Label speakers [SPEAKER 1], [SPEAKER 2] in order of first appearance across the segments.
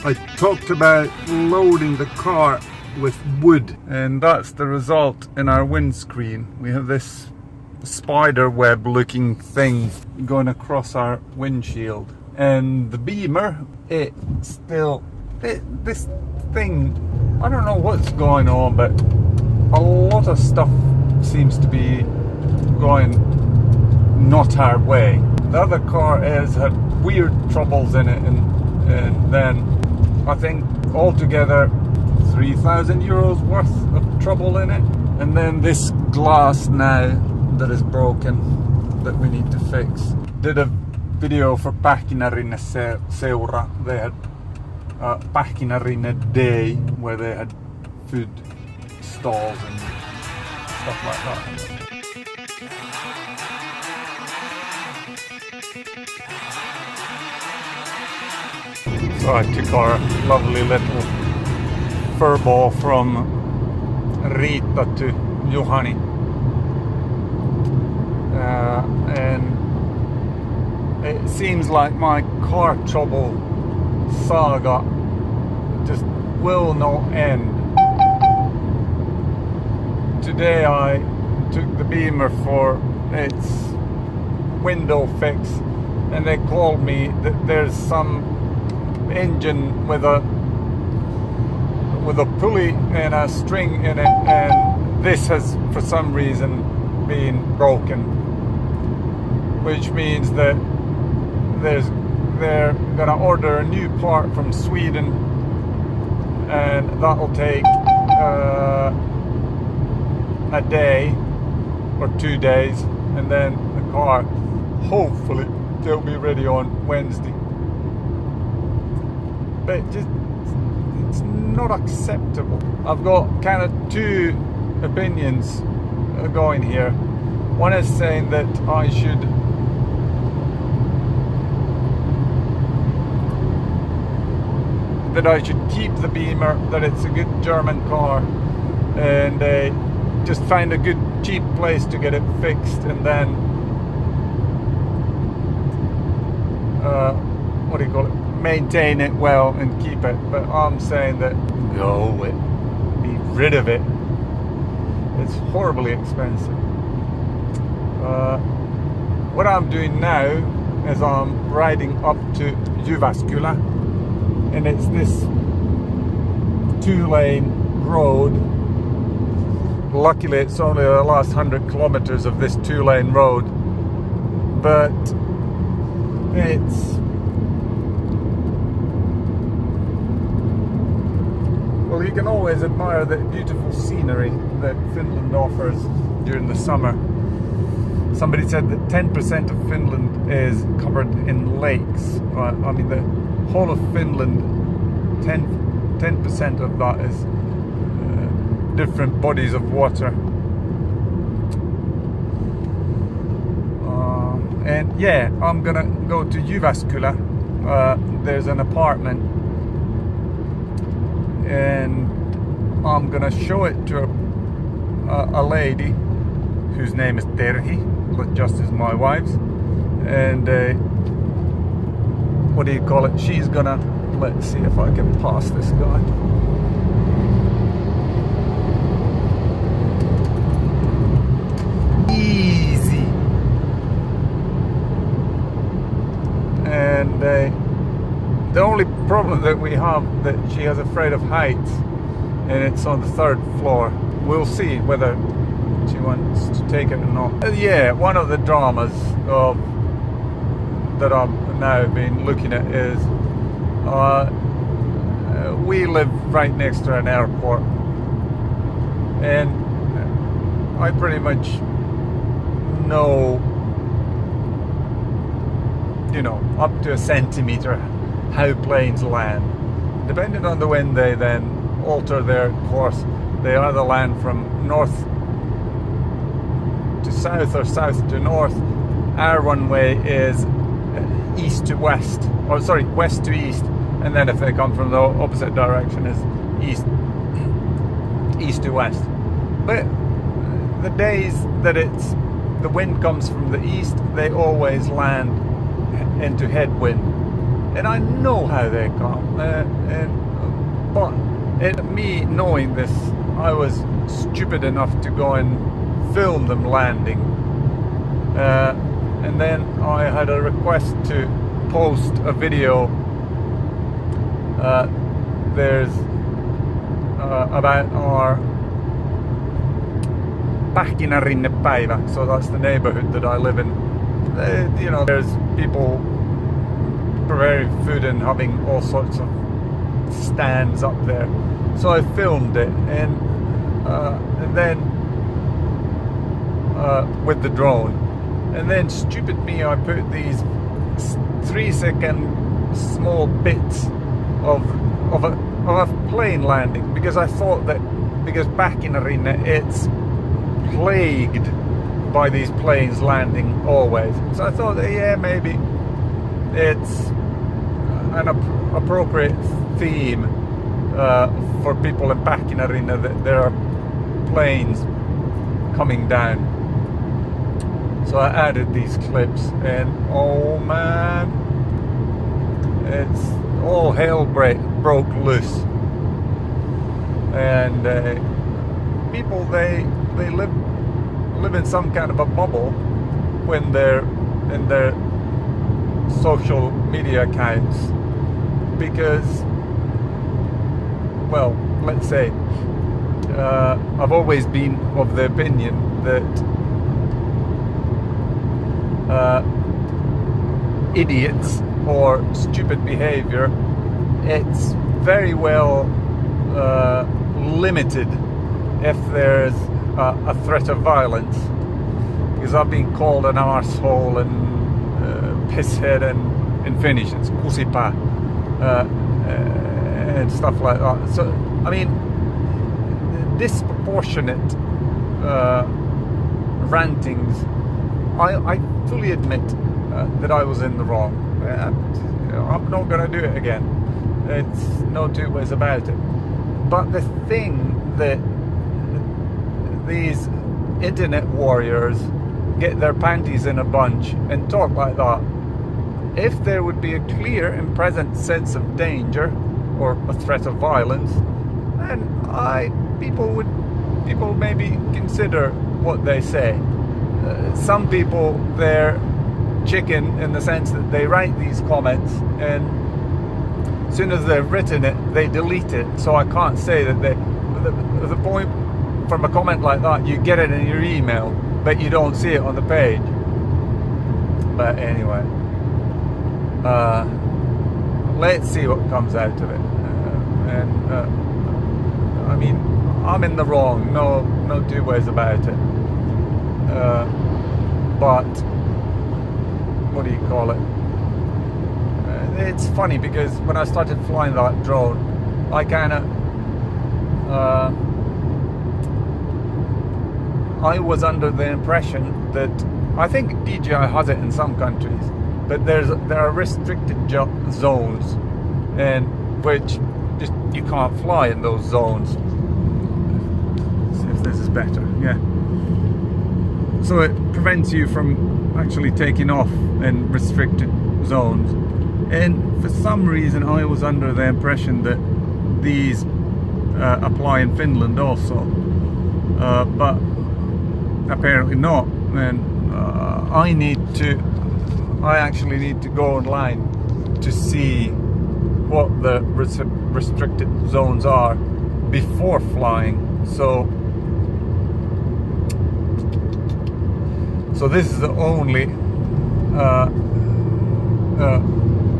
[SPEAKER 1] I talked about loading the car with wood, and that's the result in our windscreen. We have this spider web looking thing going across our windshield, and the beamer, this thing, I don't know what's going on, but a lot of stuff seems to be going not our way. The other car has had weird troubles in it, and then I think altogether 3,000 euros worth of trouble in it, and then this glass now that is broken that we need to fix. Did a video for Pähkinärinne Seura. They had Pähkinärinne Day where they had food stalls and stuff like that. So I took our lovely little furball from Riitta to Juhani, and it seems like my car trouble saga just will not end. Today I took the beamer for its window fix, and they called me that there's some engine with a pulley and a string in it, and this has for some reason been broken, which means that they're gonna order a new part from Sweden, and that'll take a day or 2 days, and then the car hopefully they'll be ready on Wednesday. But it's not acceptable. I've got kind of two opinions going here. One is saying that I should keep the beamer, that it's a good German car, and just find a good cheap place to get it fixed, and then what do you call it? Maintain it well and keep it. But I'm saying that go it, be rid of it. It's horribly expensive. What I'm doing now is I'm riding up to Jyväskylä, and it's this 2-lane road. Luckily it's only the last 100 kilometers of this 2-lane road, but it's, well, you can always admire the beautiful scenery that Finland offers during the summer. Somebody said that 10% of Finland is covered in lakes. I mean, the whole of Finland, 10% of that is different bodies of water. And yeah, I'm gonna go to Jyväskylä. There's an apartment, and I'm gonna show it to a lady whose name is Terhi, just as my wife's, and what do you call it? She's gonna, let's see if I can pass this guy. Easy. And the only problem that we have, that she is afraid of heights, and it's on the 3rd floor. We'll see whether she wants to take it or not. Yeah, one of the dramas that I've now been looking at is we live right next to an airport, and I pretty much know, up to a centimeter how planes land. Depending on the wind, they then alter their course. They either land from north to south or south to north. Our runway is east to west, or sorry, west to east, and then if they come from the opposite direction is east to west. But the days that the wind comes from the east, they always land into headwind, and I know how they come. But me knowing this, I was stupid enough to go and film them landing. And then I had a request to post a video. There's about our Pähkinärinnepäivä, so that's the neighborhood that I live in. You know, there's people preparing food and having all sorts of stands up there. So I filmed it, and then with the drone, and then stupid me, I put these 3-second small bits of a plane landing, because I thought that because Pähkinärinne, it's plagued by these planes landing always. So I thought that, yeah, maybe it's an appropriate theme for people in Pähkinärinne, that there are planes coming down. So I added these clips, and oh man, it's all hell broke loose. And people, they live in some kind of a bubble when they're in their social media accounts, because, well, let's say I've always been of the opinion that idiots or stupid behavior, it's very well limited if there's a threat of violence, because I've been called an arsehole and pisshead, and in Finnish it's kusipää, and stuff like that. So I mean, disproportionate rantings, I fully admit that I was in the wrong. I'm not going to do it again. It's no two ways about it. But the thing that these internet warriors get their panties in a bunch and talk like that, if there would be a clear and present sense of danger or a threat of violence, then people maybe consider what they say. Some people, they're chicken in the sense that they write these comments, and as soon as they've written it, they delete it. So I can't say that the point from a comment like that, you get it in your email, but you don't see it on the page. But anyway, let's see what comes out of it. I mean, I'm in the wrong, no two ways about it. But what do you call it? It's funny, because when I started flying that drone, I kind of I was under the impression that, I think DJI has it in some countries, but there are restricted zones, and which just you can't fly in those zones. Let's see if this is better. Yeah. So it prevents you from actually taking off in restricted zones. And for some reason I was under the impression that these apply in Finland also. But apparently not. And I actually need to go online to see what the restricted zones are before flying. So this is the only what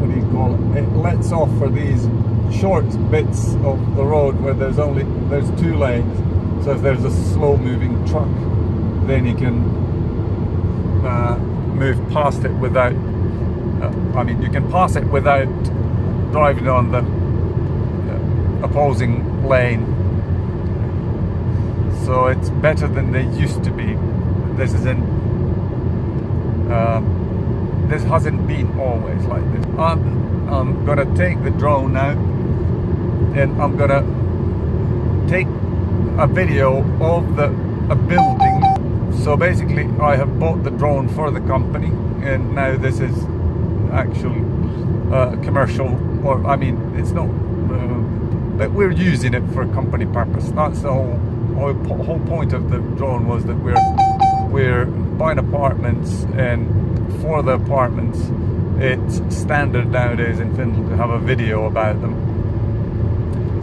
[SPEAKER 1] do you call it? It lets off for these short bits of the road where there's 2 lanes. So if there's a slow moving truck, then you can move past it without. You can pass it without driving on the opposing lane. So it's better than they used to be. This hasn't been always like this. I'm gonna take the drone now, and I'm gonna take a video of a building. So basically, I have bought the drone for the company, and now this is actual commercial, or I mean, it's not. But we're using it for a company purpose. That's the whole point of the drone, was that we're buying apartments, and for the apartments, it's standard nowadays in Finland to have a video about them.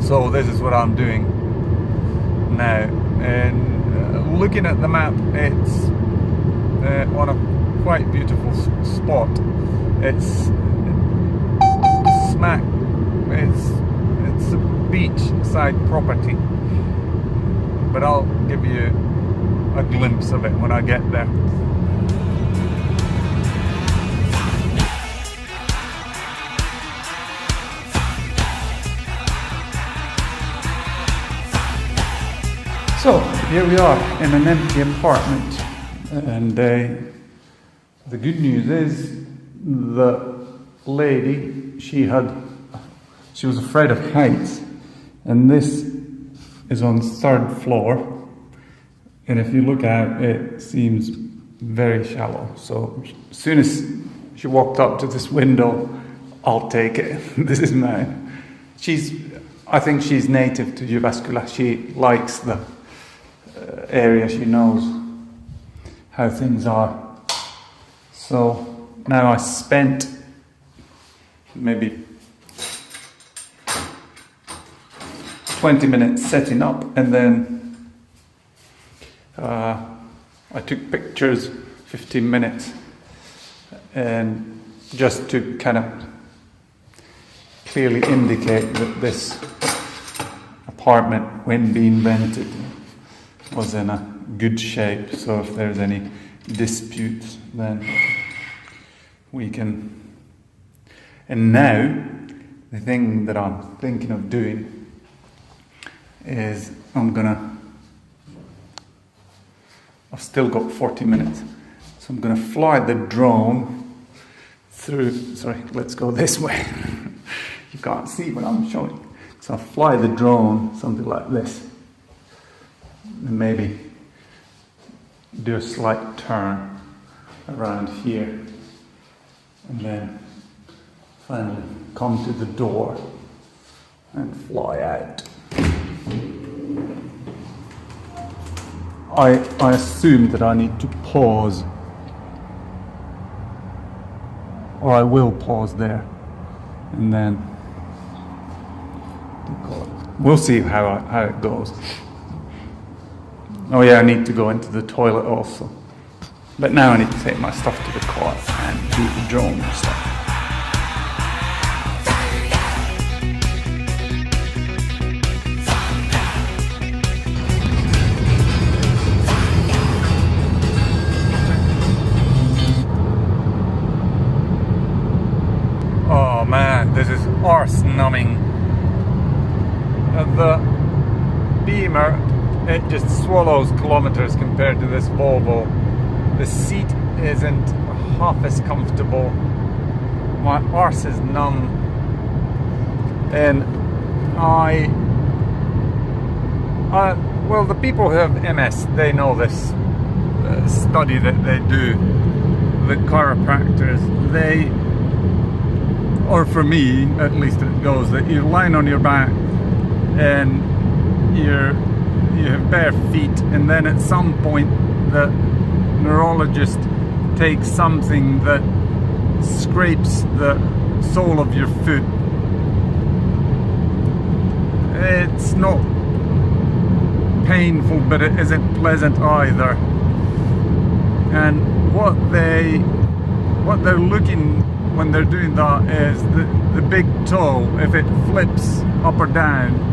[SPEAKER 1] So this is what I'm doing now, and looking at the map, it's on a quite beautiful spot. It's a beachside property, but I'll give you a glimpse of it when I get there. So here we are in an empty apartment, and the good news is the lady, she was afraid of heights, and this is on 3rd floor, and if you look out, it seems very shallow. So as soon as she walked up to this window, I'll take it. This is mine. I think she's native to Jyväskylä. She likes the area. She knows how things are. So now I spent maybe 20 minutes setting up, and then I took pictures 15 minutes, and just to kind of clearly indicate that this apartment, when being rented, was in a good shape. So if there's any disputes, then we can. And now the thing that I'm thinking of doing is I've still got 40 minutes, so I'm gonna fly the drone through. Sorry, let's go this way. You can't see what I'm showing. So I'll fly the drone something like this, and maybe do a slight turn around here, and then finally come to the door and fly out. I assume that I need to pause, or I will pause there, and then we'll see how it goes. Oh yeah, I need to go into the toilet also. But now I need to take my stuff to the car and do the drone stuff. Oh man, this is arse-numbing. The Beamer, it just swallows kilometers compared to this Volvo. The seat isn't half as comfortable. My arse is numb. And well, the people who have MS, they know this study that they do. The chiropractors, or for me, at least it goes, that you're lying on your back and you have bare feet, and then at some point the neurologist takes something that scrapes the sole of your foot. It's not painful, but it isn't pleasant either. And what they're looking when they're doing that is the big toe, if it flips up or down.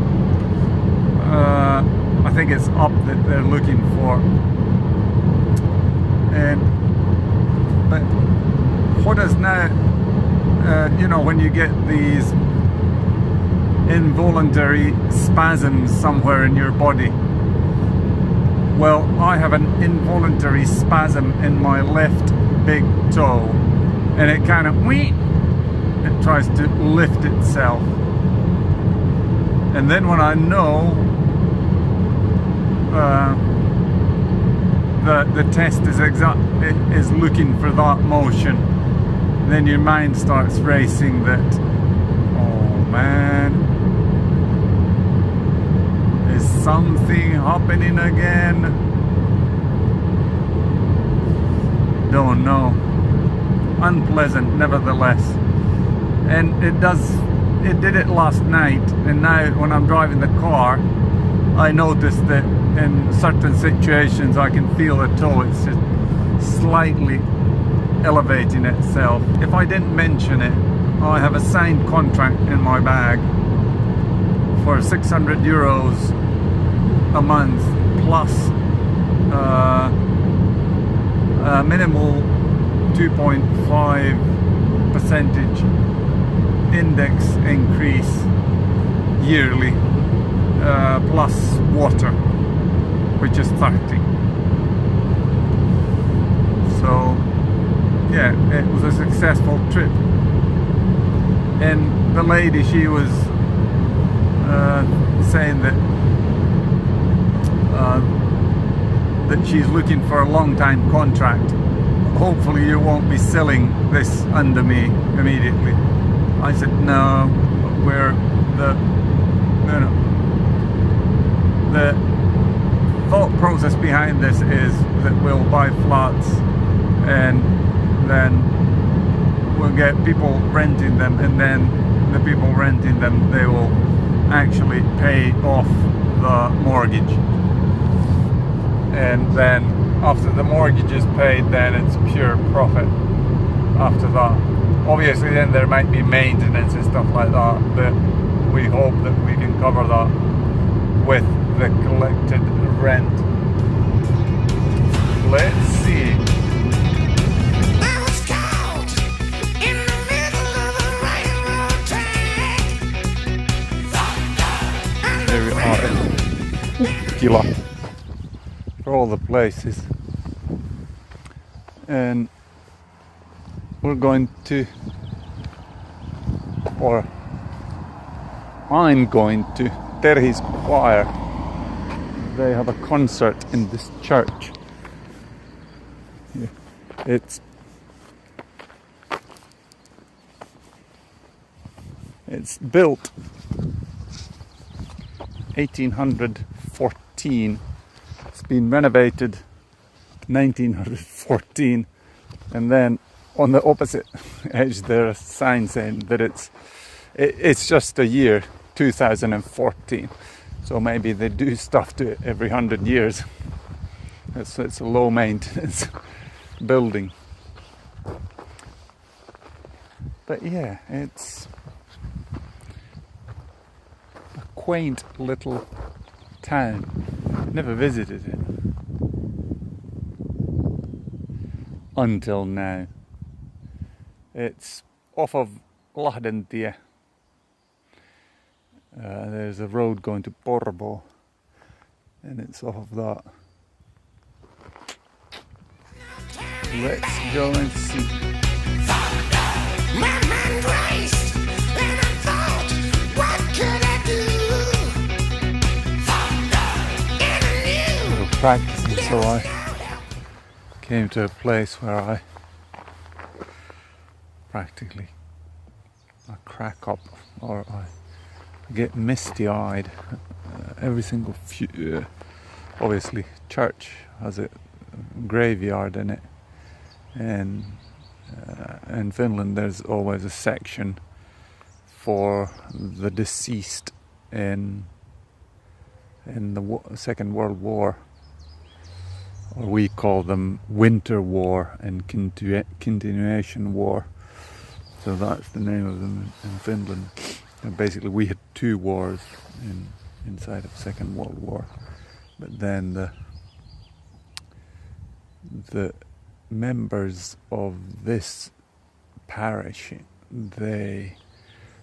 [SPEAKER 1] I think it's up that they're looking for. But what is now, when you get these involuntary spasms somewhere in your body. Well, I have an involuntary spasm in my left big toe, and it kind of it tries to lift itself. And then when I know the test is looking for that motion, then your mind starts racing that, oh man, is something happening again? Don't know. Unpleasant nevertheless. And it did it last night, and now when I'm driving the car I noticed that in certain situations I can feel the toe, it's just slightly elevating itself. If I didn't mention it, I have a signed contract in my bag for 600 euros a month plus a minimal 2.5 percentage index increase yearly, plus water, which is 30. So yeah, it was a successful trip. And the lady, she was saying that she's looking for a long time contract. Hopefully you won't be selling this under me immediately. I said no, the thought process behind this is that we'll buy flats and then we'll get people renting them, and then the people renting them, they will actually pay off the mortgage, and then after the mortgage is paid, then it's pure profit after that. Obviously then there might be maintenance and stuff like that, but we hope that we can cover that with the collected rent. Let's see. There we are in Kila, for all the places, and we're going to, or I'm going to Terhi's choir. They have a concert in this church. It's built 1814. It's been renovated 1914, and then on the opposite edge there's a sign saying that it's just a year 2014. So maybe they do stuff to it every 100 years. It's a low maintenance building. But yeah, it's a quaint little town. Never visited it until now. It's off of Lahdentie. There's a road going to Porvoo, and it's off of that. Let's go and see. We were practicing, so I came to a place where I practically crack up, or I get misty-eyed. Every single obviously church has a graveyard in it, and in Finland there's always a section for the deceased in the Second World War, or we call them Winter War and Continuation War. So that's the name of them in Finland. And basically we had two wars inside of Second World War, but then the members of this parish,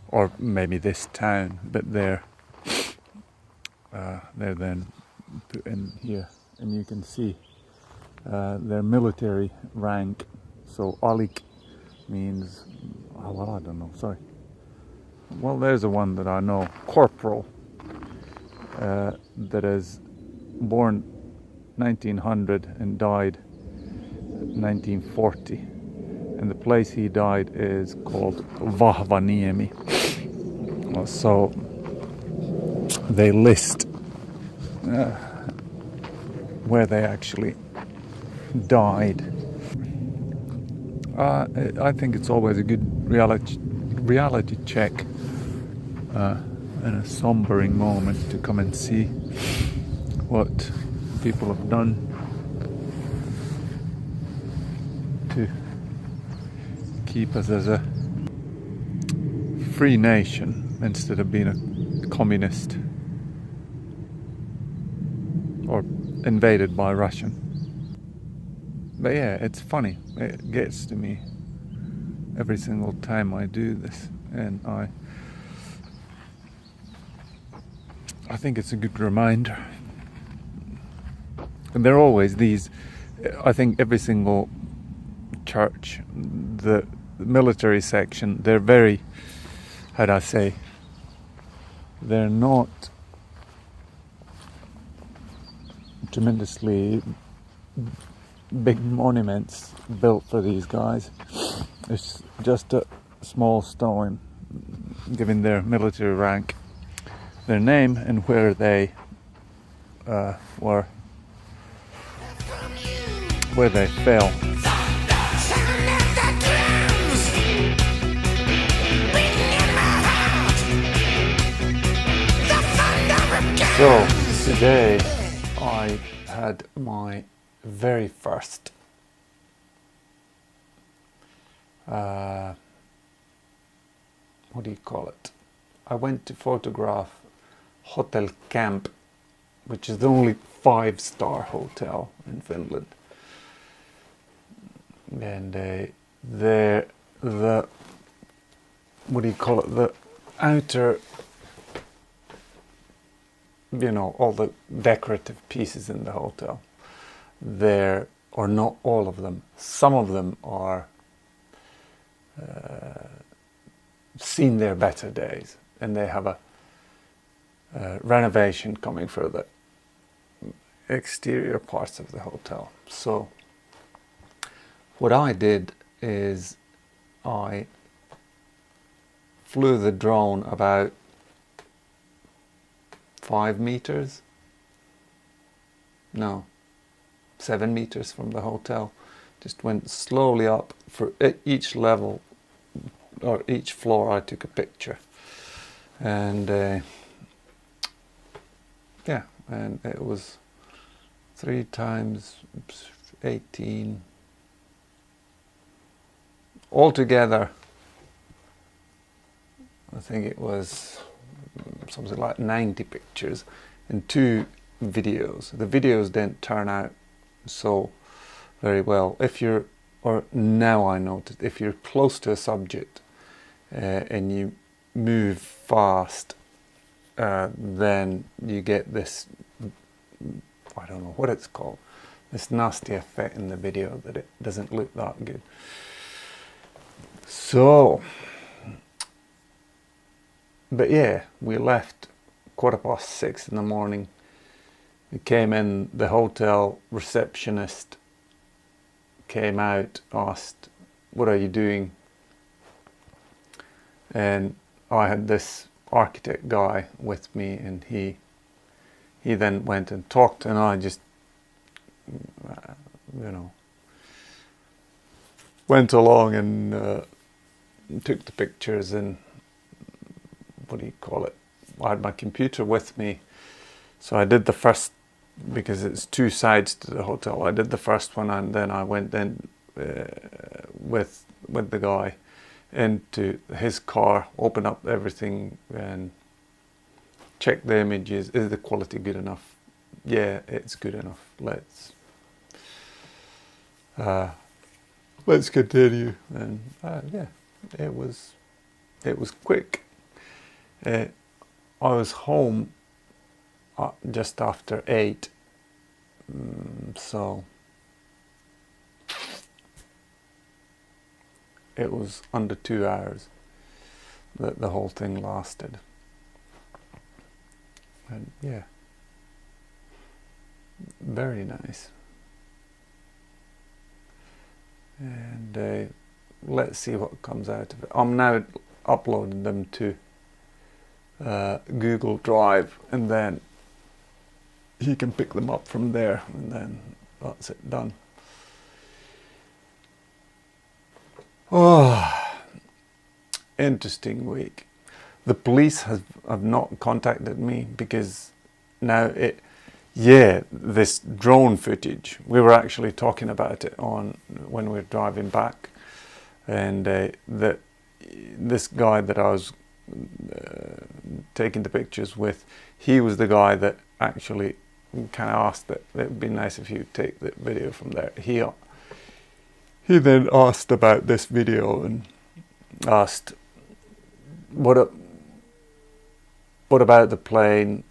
[SPEAKER 1] or maybe this town, but they're then put in here, and you can see their military rank. So alik means, well, I don't know, sorry. Well, there's the one that I know, corporal, that is born 1900 and died 1940, and the place he died is called Vahvaniemi. So they list where they actually died. I think it's always a good reality check and a sombering moment to come and see what people have done to keep us as a free nation instead of being a communist or invaded by Russian. But yeah, it's funny. It gets to me every single time I do this, and I think it's a good reminder. And there are always these, I think every single church, the military section, they're very, how'd I say, they're not tremendously big monuments built for these guys. It's just a small stone giving their military rank, their name, and where they were, where they fell. So today I had my very first what do you call it? I went to photograph Hotel Kämp, which is the only 5-star hotel in Finland. And the what do you call it? The outer, you know, all the decorative pieces in the hotel, there, or not all of them, some of them are seen their better days, and they have a renovation coming for the exterior parts of the hotel. So what I did is I flew the drone about 5 meters, no, 7 meters from the hotel. Just went slowly up for each level or each floor. I took a picture, and yeah, and it was 3 times 18 altogether. I think it was something like 90 pictures and 2 videos. The videos didn't turn out so very well. If you're, or now I noticed, if you're close to a subject and you move fast, then you get this, I don't know what it's called, this nasty effect in the video that it doesn't look that good. So, but yeah, we left 6:15 in the morning. We came in, the hotel receptionist came out, asked, "What are you doing?" And I had this architect guy with me, and he then went and talked, and I just, you know, went along and took the pictures. And what do you call it? I had my computer with me, so I did the first, because it's 2 sides to the hotel. I did the first one, and then I went in with the guy into his car, open up everything and check the images. Is the quality good enough? Yeah, it's good enough. Let's continue. And yeah, it was quick. I was home just after 8, so it was under 2 hours that the whole thing lasted. And yeah, very nice. And let's see what comes out of it. I'm now uploading them to Google Drive, and then he can pick them up from there, and then that's it, done. Oh, interesting week. The police have not contacted me because now this drone footage, we were actually talking about it when we were driving back, and this guy that I was taking the pictures with, he was the guy that actually kind of asked that it would be nice if you take the video from there. He then asked about this video and asked what about the plane.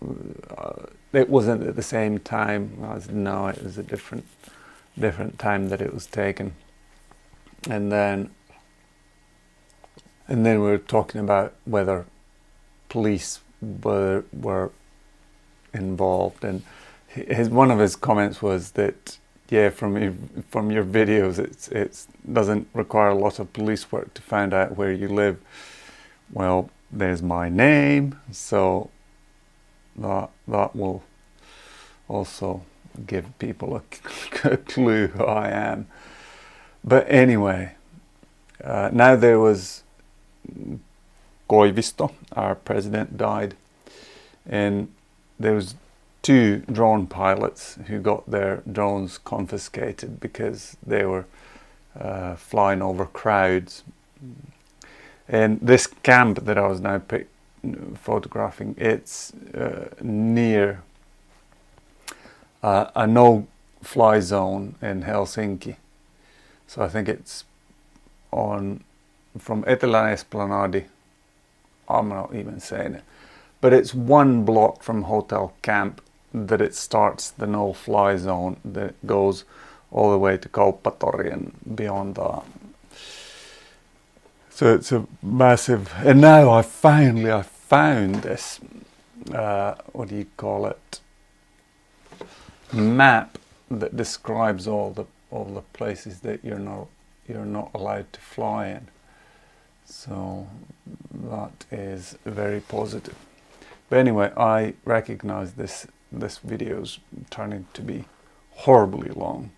[SPEAKER 1] It wasn't at the same time. I said no, it was a different time that it was taken. And then we were talking about whether police were involved, and one of his comments was that from your videos it doesn't require a lot of police work to find out where you live. Well, there's my name, so that will also give people a clue who I am. But anyway, now there was Koivisto, our president, died, and there was 2 drone pilots who got their drones confiscated because they were flying over crowds. And this camp that I was now photographing, it's near a no-fly zone in Helsinki. So I think it's from Etelän Esplanadi, I'm not even saying it, but it's 1 block from Hotel Kämp that it starts the no-fly zone that goes all the way to Kauppatori and beyond that. So it's a massive, and now I found this, what do you call it, map that describes all the places that you're not allowed to fly in. So that is very positive. But anyway, I recognize this video's turning to be horribly long.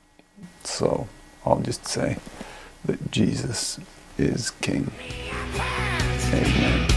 [SPEAKER 1] So I'll just say that Jesus is King. Amen.